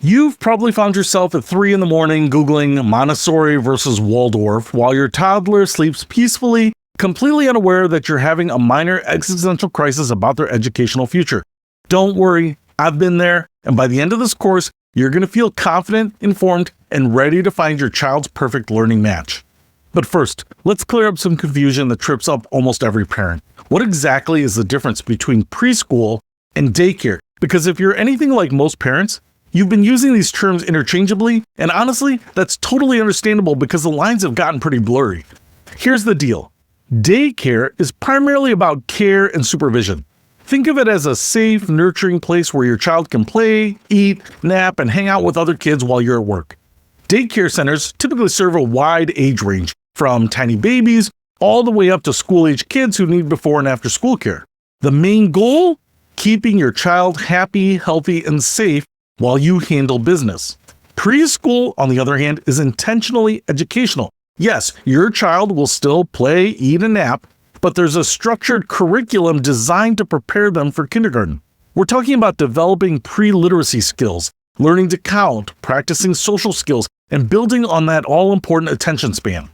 You've probably found yourself at 3 in the morning Googling Montessori versus Waldorf while your toddler sleeps peacefully, completely unaware that you're having a minor existential crisis about their educational future. Don't worry, I've been there, and by the end of this course, you're going to feel confident, informed, and ready to find your child's perfect learning match. But first, let's clear up some confusion that trips up almost every parent. What exactly is the difference between preschool and daycare? Because if you're anything like most parents, you've been using these terms interchangeably, and honestly, that's totally understandable because the lines have gotten pretty blurry. Here's the deal. Daycare is primarily about care and supervision. Think of it as a safe, nurturing place where your child can play, eat, nap, and hang out with other kids while you're at work. Daycare centers typically serve a wide age range, from tiny babies all the way up to school-age kids who need before and after school care. The main goal? Keeping your child happy, healthy, and safe while you handle business. Preschool, on the other hand, is intentionally educational. Yes, your child will still play, eat, and nap, but there's a structured curriculum designed to prepare them for kindergarten. We're talking about developing pre-literacy skills, learning to count, practicing social skills, and building on that all-important attention span.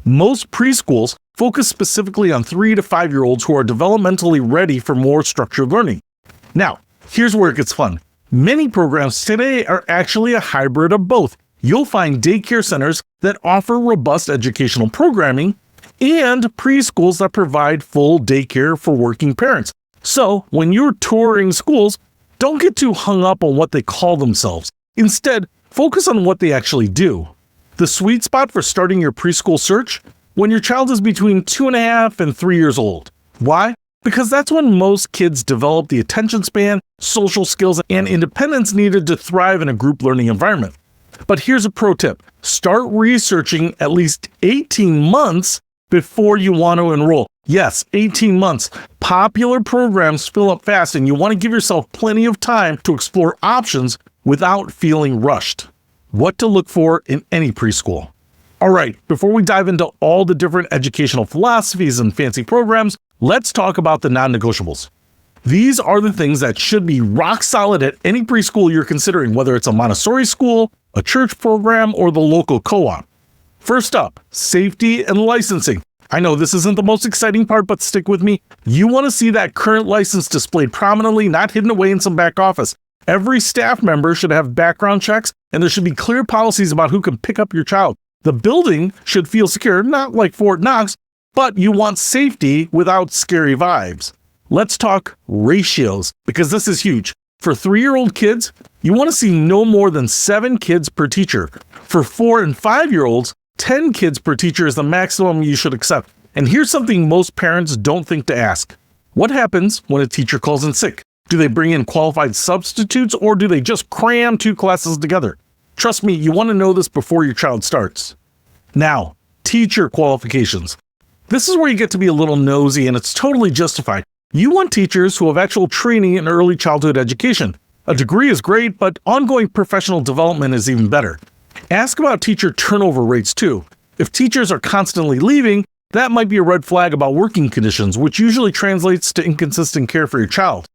Most preschools focus specifically on 3 to 5-year-olds who are developmentally ready for more structured learning. Now, here's where it gets fun. Many programs today are actually a hybrid of both. You'll find daycare centers that offer robust educational programming and preschools that provide full daycare for working parents. So, when you're touring schools, don't get too hung up on what they call themselves. Instead, focus on what they actually do. The sweet spot for starting your preschool search? When your child is between 2.5 and 3 years old. Why? Because that's when most kids develop the attention span, social skills, and independence needed to thrive in a group learning environment. But here's a pro tip. Start researching at least 18 months before you want to enroll. Yes, 18 months. Popular programs fill up fast, and you want to give yourself plenty of time to explore options without feeling rushed. What to look for in any preschool. All right, before we dive into all the different educational philosophies and fancy programs, let's talk about the non-negotiables. These are the things that should be rock solid at any preschool you're considering, whether it's a Montessori school, a church program, or the local co-op. First up, safety and licensing. I know this isn't the most exciting part, but stick with me. You want to see that current license displayed prominently, not hidden away in some back office. Every staff member should have background checks, and there should be clear policies about who can pick up your child. The building should feel secure, not like Fort Knox, but you want safety without scary vibes. Let's talk ratios, because this is huge. For 3-year-old kids, you want to see no more than 7 kids per teacher. For 4 and 5-year-olds, 10 kids per teacher is the maximum you should accept. And here's something most parents don't think to ask. What happens when a teacher calls in sick? Do they bring in qualified substitutes, or do they just cram 2 classes together? Trust me, you want to know this before your child starts. Now, teacher qualifications. This is where you get to be a little nosy, and it's totally justified. You want teachers who have actual training in early childhood education. A degree is great, but ongoing professional development is even better. Ask about teacher turnover rates too. If teachers are constantly leaving, that might be a red flag about working conditions, which usually translates to inconsistent care for your child.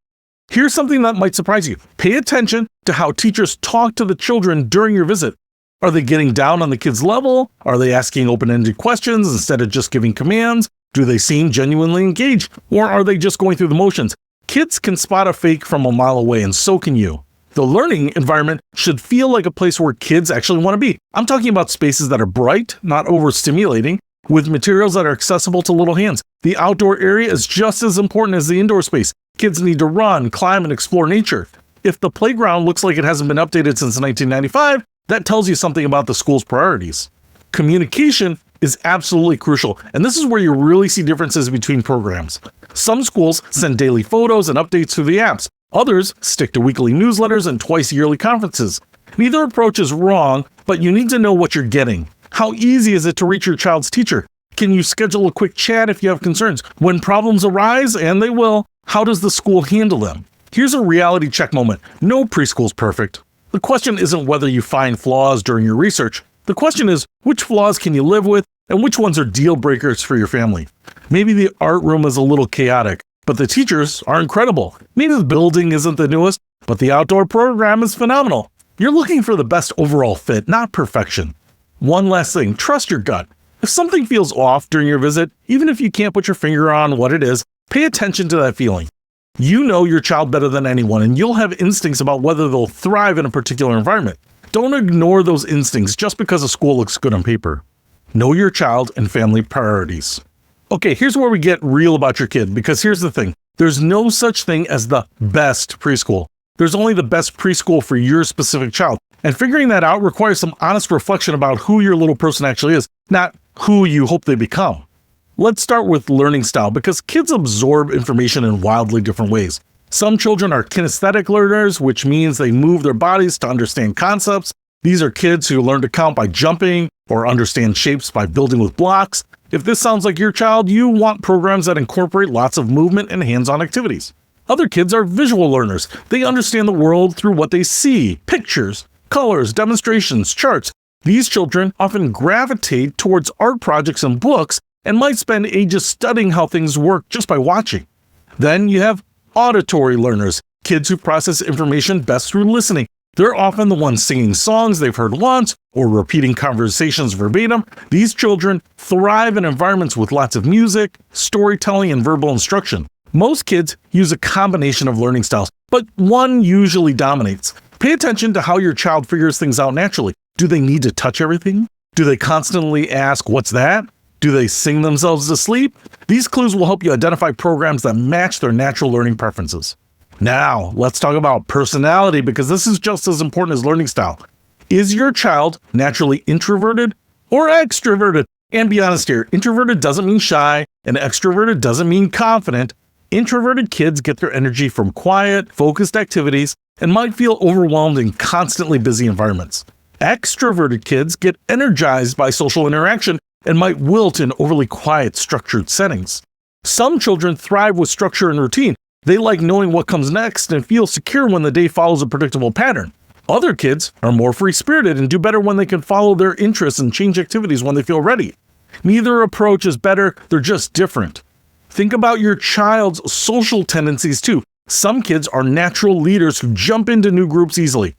Here's something that might surprise you. Pay attention to how teachers talk to the children during your visit. Are they getting down on the kids' level? Are they asking open-ended questions instead of just giving commands? Do they seem genuinely engaged? Or are they just going through the motions? Kids can spot a fake from a mile away, and so can you. The learning environment should feel like a place where kids actually want to be. I'm talking about spaces that are bright, not overstimulating, with materials that are accessible to little hands. The outdoor area is just as important as the indoor space. Kids need to run, climb, and explore nature. If the playground looks like it hasn't been updated since 1995, that tells you something about the school's priorities. Communication is absolutely crucial, and this is where you really see differences between programs. Some schools send daily photos and updates through the apps. Others stick to weekly newsletters and twice-yearly conferences. Neither approach is wrong, but you need to know what you're getting. How easy is it to reach your child's teacher? Can you schedule a quick chat if you have concerns? When problems arise, and they will, how does the school handle them? Here's a reality check moment. No preschool's perfect. The question isn't whether you find flaws during your research. The question is, which flaws can you live with, and which ones are deal breakers for your family? Maybe the art room is a little chaotic, but the teachers are incredible. Maybe the building isn't the newest, but the outdoor program is phenomenal. You're looking for the best overall fit, not perfection. One last thing, trust your gut. If something feels off during your visit, even if you can't put your finger on what it is, pay attention to that feeling. You know your child better than anyone, and you'll have instincts about whether they'll thrive in a particular environment. Don't ignore those instincts just because a school looks good on paper. Know your child and family priorities. Okay, here's where we get real about your kid, because here's the thing. There's no such thing as the best preschool. There's only the best preschool for your specific child. And figuring that out requires some honest reflection about who your little person actually is, not who you hope they become. Let's start with learning style, because kids absorb information in wildly different ways. Some children are kinesthetic learners, which means they move their bodies to understand concepts. These are kids who learn to count by jumping or understand shapes by building with blocks. If this sounds like your child, you want programs that incorporate lots of movement and hands-on activities. Other kids are visual learners. They understand the world through what they see, pictures, colors, demonstrations, charts. These children often gravitate towards art projects and books and might spend ages studying how things work just by watching. Then you have auditory learners, kids who process information best through listening. They're often the ones singing songs they've heard once or repeating conversations verbatim. These children thrive in environments with lots of music, storytelling, and verbal instruction. Most kids use a combination of learning styles, but one usually dominates. Pay attention to how your child figures things out naturally. Do they need to touch everything? Do they constantly ask, "What's that?" Do they sing themselves to sleep? These clues will help you identify programs that match their natural learning preferences. Now, let's talk about personality, because this is just as important as learning style. Is your child naturally introverted or extroverted? And be honest here, introverted doesn't mean shy, and extroverted doesn't mean confident. Introverted kids get their energy from quiet, focused activities and might feel overwhelmed in constantly busy environments. Extroverted kids get energized by social interaction and might wilt in overly quiet, structured settings. Some children thrive with structure and routine. They like knowing what comes next and feel secure when the day follows a predictable pattern. Other kids are more free-spirited and do better when they can follow their interests and change activities when they feel ready. Neither approach is better, they're just different. Think about your child's social tendencies too. Some kids are natural leaders who jump into new groups easily.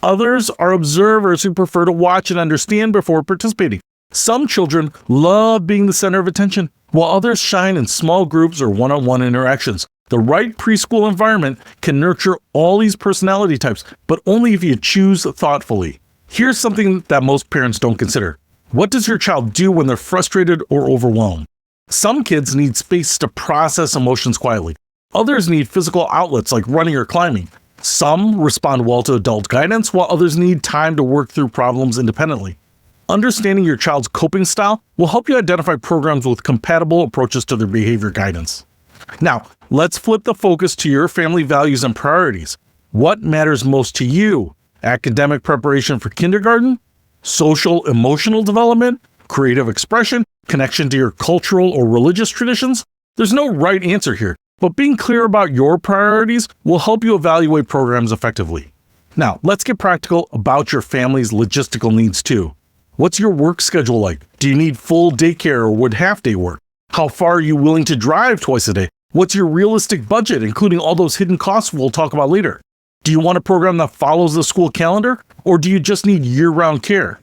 Others are observers who prefer to watch and understand before participating. Some children love being the center of attention, while others shine in small groups or one-on-one interactions. The right preschool environment can nurture all these personality types, but only if you choose thoughtfully. Here's something that most parents don't consider. What does your child do when they're frustrated or overwhelmed? Some kids need space to process emotions quietly. Others need physical outlets like running or climbing. Some respond well to adult guidance, while others need time to work through problems independently. Understanding your child's coping style will help you identify programs with compatible approaches to their behavior guidance. Now, let's flip the focus to your family values and priorities. What matters most to you? Academic preparation for kindergarten? Social emotional development? Creative expression? Connection to your cultural or religious traditions? There's no right answer here, but being clear about your priorities will help you evaluate programs effectively. Now, let's get practical about your family's logistical needs too. What's your work schedule like? Do you need full daycare or would half-day work? How far are you willing to drive twice a day? What's your realistic budget, including all those hidden costs we'll talk about later? Do you want a program that follows the school calendar, or do you just need year-round care?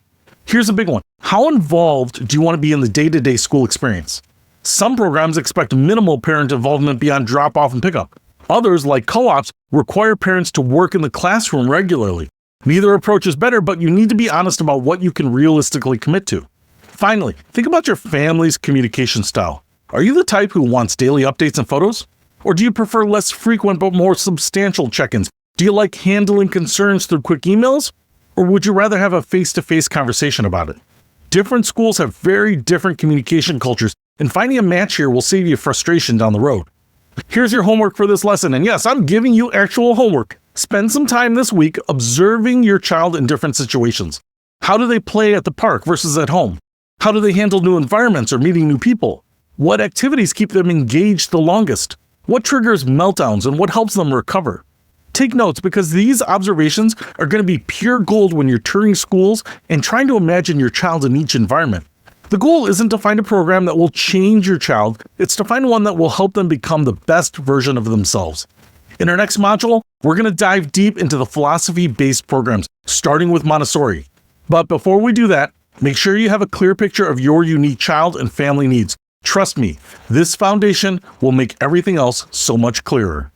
Here's a big one. How involved do you want to be in the day-to-day school experience? Some programs expect minimal parent involvement beyond drop-off and pickup. Others, like co-ops, require parents to work in the classroom regularly. Neither approach is better, but you need to be honest about what you can realistically commit to. Finally, think about your family's communication style. Are you the type who wants daily updates and photos? Or do you prefer less frequent but more substantial check-ins? Do you like handling concerns through quick emails? Or would you rather have a face-to-face conversation about it? Different schools have very different communication cultures, and finding a match here will save you frustration down the road. Here's your homework for this lesson, and yes, I'm giving you actual homework. Spend some time this week observing your child in different situations. How do they play at the park versus at home? How do they handle new environments or meeting new people? What activities keep them engaged the longest? What triggers meltdowns and what helps them recover? Take notes, because these observations are going to be pure gold when you're touring schools and trying to imagine your child in each environment. The goal isn't to find a program that will change your child, it's to find one that will help them become the best version of themselves. In our next module, we're going to dive deep into the philosophy-based programs, starting with Montessori. But before we do that, make sure you have a clear picture of your unique child and family needs. Trust me, this foundation will make everything else so much clearer.